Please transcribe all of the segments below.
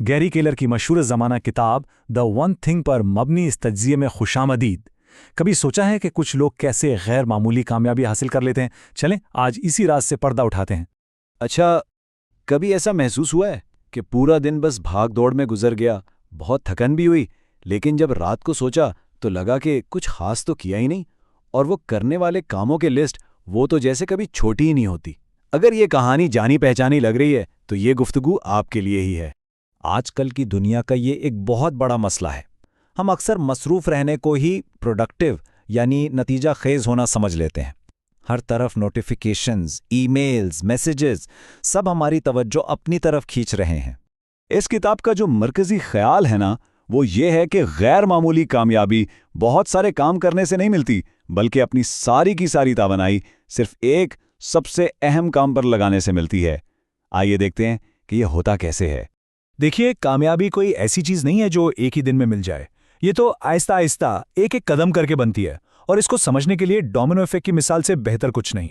Gary Keller की मशहूर ज़माना किताब द वन थिंग पर मबनी इस तज्ज़िये में खुशामदीद। कभी सोचा है कि कुछ लोग कैसे गैर मामूली कामयाबी हासिल कर लेते हैं? चलें आज इसी राज से पर्दा उठाते हैं। अच्छा, कभी ऐसा महसूस हुआ है कि पूरा दिन बस भाग दौड़ में गुजर गया, बहुत थकन भी हुई, लेकिन जब रात को सोचा तो लगा कि कुछ खास तो किया ही नहीं, और वो करने वाले कामों की लिस्ट वो तो जैसे कभी छोटी ही नहीं होती। अगर ये कहानी जानी पहचानी लग रही है तो ये गुफ्तगू आपके लिए ही है। आजकल की दुनिया का ये एक बहुत बड़ा मसला है। हम अक्सर मसरूफ़ रहने को ही प्रोडक्टिव यानी नतीजा खेज होना समझ लेते हैं। हर तरफ नोटिफिकेशंस, ईमेल्स, मैसेजेस, सब हमारी तवज्जो अपनी तरफ खींच रहे हैं। इस किताब का जो मरकजी ख्याल है ना, वो ये है कि गैर मामूली कामयाबी बहुत सारे काम करने से नहीं मिलती, बल्कि अपनी सारी की सारी तवानाई सिर्फ एक सबसे अहम काम पर लगाने से मिलती है। आइए देखते हैं कि यह होता कैसे है। देखिए, कामयाबी कोई ऐसी चीज़ नहीं है जो एक ही दिन में मिल जाए। ये तो आहिस्ता आहिस्ता एक एक कदम करके बनती है, और इसको समझने के लिए डोमिनो इफेक्ट की मिसाल से बेहतर कुछ नहीं।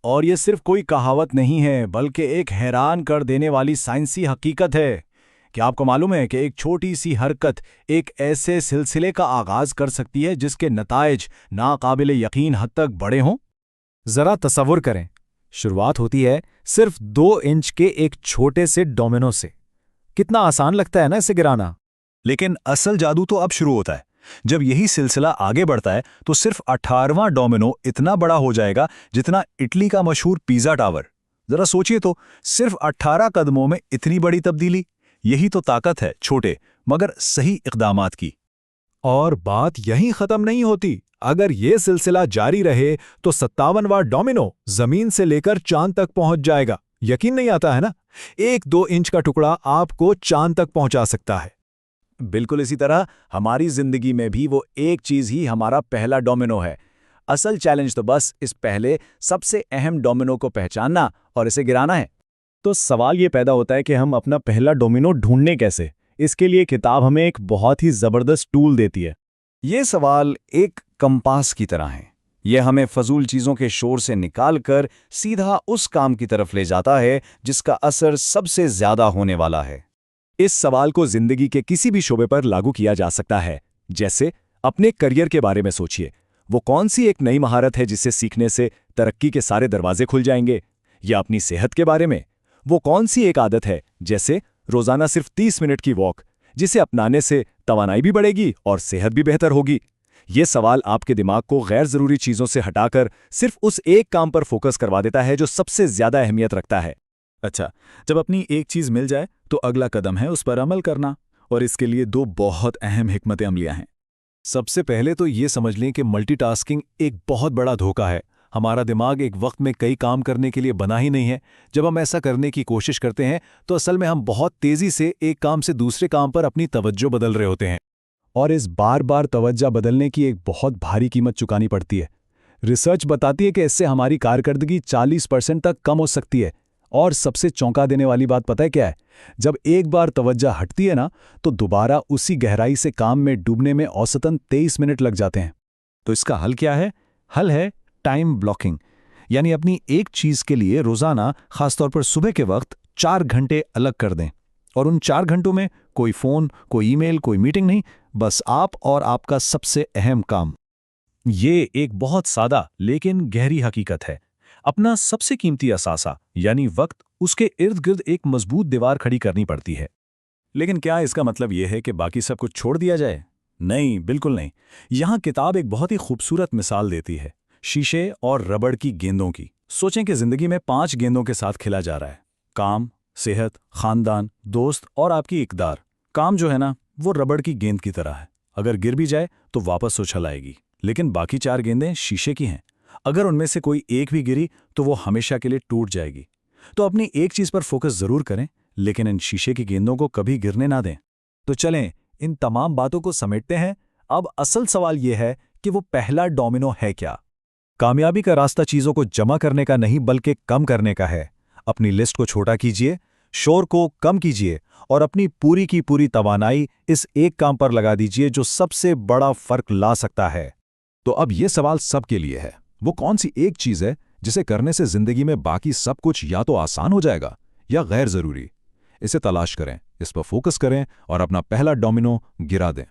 और ये सिर्फ कोई कहावत नहीं है, बल्कि एक हैरान कर देने वाली साइंसी हकीकत है। क्या आपको मालूम है कि एक छोटी सी हरकत एक ऐसे सिलसिले का आगाज कर सकती है जिसके नताइज नाकाबिले यकीन हद तक बड़े हों? ज़रा तसव्वुर करें, शुरुआत होती है सिर्फ 2 इंच के एक छोटे से डोमिनो से। कितना आसान लगता है ना इसे गिराना। लेकिन असल जादू तो अब शुरू होता है। जब यही सिलसिला आगे बढ़ता है तो सिर्फ 18वां डोमिनो इतना बड़ा हो जाएगा जितना इटली का मशहूर पिज़्ज़ा टावर। जरा सोचिए तो, सिर्फ 18 कदमों में इतनी बड़ी तब्दीली। यही तो ताकत है छोटे मगर सही इक़दामात की। और बात यहीं खत्म नहीं होती। अगर ये सिलसिला जारी रहे तो 57वां डोमिनो जमीन से लेकर चांद तक पहुंच जाएगा। यकीन नहीं आता है ना? 1-2 इंच का टुकड़ा आपको चांद तक पहुंचा सकता है। बिल्कुल इसी तरह हमारी जिंदगी में भी वो एक चीज ही हमारा पहला डोमिनो है। असल चैलेंज तो बस इस पहले सबसे अहम डोमिनो को पहचानना और इसे गिराना है। तो सवाल ये पैदा होता है कि हम अपना पहला डोमिनो ढूंढने कैसे? इसके लिए किताब हमें एक बहुत ही जबरदस्त टूल देती है। ये सवाल एक कंपास की तरह है। यह हमें फजूल चीजों के शोर से निकालकर सीधा उस काम की तरफ ले जाता है जिसका असर सबसे ज्यादा होने वाला है। इस सवाल को जिंदगी के किसी भी शोबे पर लागू किया जा सकता है। जैसे अपने करियर के बारे में सोचिए, वो कौन सी एक नई महारत है जिसे सीखने से तरक्की के सारे दरवाजे खुल जाएंगे? या अपनी सेहत के बारे में, वो कौन सी एक आदत है जैसे रोजाना सिर्फ 30 मिनट की वॉक, जिसे अपनाने से तवानाई भी बढ़ेगी और सेहत भी बेहतर होगी? ये सवाल आपके दिमाग को गैर जरूरी चीजों से हटाकर सिर्फ उस एक काम पर फोकस करवा देता है जो सबसे ज्यादा अहमियत रखता है। अच्छा, जब अपनी एक चीज मिल जाए तो अगला कदम है उस पर अमल करना, और इसके लिए 2 बहुत अहम हिकमत अमलियां हैं। सबसे पहले तो ये समझ लें कि मल्टीटास्किंग एक बहुत बड़ा धोखा है। हमारा दिमाग एक वक्त में कई काम करने के लिए बना ही नहीं है। जब हम ऐसा करने की कोशिश करते हैं तो असल में हम बहुत तेजी से एक काम से दूसरे काम पर अपनी तवज्जो बदल रहे होते हैं। और इस बार बार तवज्जो बदलने की एक बहुत भारी कीमत चुकानी पड़ती है। रिसर्च बताती है कि इससे हमारी कारकर्दगी 40% तक कम हो सकती है। और सबसे चौंका देने वाली बात पता है क्या है? जब एक बार तवज्जो हटती है ना, तो दोबारा उसी गहराई से काम में डूबने में औसतन 23 मिनट लग जाते हैं। तो इसका हल क्या है? हल है टाइम ब्लॉकिंग, यानी अपनी एक चीज के लिए रोजाना, खासतौर पर सुबह के वक्त 4 घंटे अलग कर दें। और उन 4 घंटों में कोई फोन, कोई ईमेल, कोई मीटिंग नहीं, बस आप और आपका सबसे अहम काम। ये एक बहुत सादा लेकिन गहरी हकीकत है। अपना सबसे कीमती असासा यानी वक्त, उसके इर्द गिर्द एक मजबूत दीवार खड़ी करनी पड़ती है। लेकिन क्या इसका मतलब यह है कि बाकी सब कुछ छोड़ दिया जाए? नहीं, बिल्कुल नहीं। यहां किताब एक बहुत ही खूबसूरत मिसाल देती है, शीशे और रबड़ की गेंदों की। सोचें कि जिंदगी में 5 गेंदों के साथ खेला जा रहा है। काम, सेहत, खानदान, दोस्त और आपकी इकदार। काम जो है ना, वो रबड़ की गेंद की तरह है। अगर गिर भी जाए तो वापस उछल आएगी। लेकिन बाकी 4 गेंदें शीशे की हैं। अगर उनमें से कोई एक भी गिरी तो वो हमेशा के लिए टूट जाएगी। तो अपनी एक चीज पर फोकस जरूर करें, लेकिन इन शीशे की गेंदों को कभी गिरने ना दें। तो चलें, इन तमाम बातों को समेटते हैं। अब असल सवाल यह है कि वो पहला डोमिनो है क्या? कामयाबी का रास्ता चीजों को जमा करने का नहीं बल्कि कम करने का है। अपनी लिस्ट को छोटा कीजिए, शोर को कम कीजिए और अपनी पूरी की पूरी तवानाई इस एक काम पर लगा दीजिए जो सबसे बड़ा फर्क ला सकता है। तो अब यह सवाल सबके लिए है, वो कौन सी एक चीज है जिसे करने से जिंदगी में बाकी सब कुछ या तो आसान हो जाएगा या गैर जरूरी? इसे तलाश करें, इस पर फोकस करें और अपना पहला डोमिनो गिरा दें।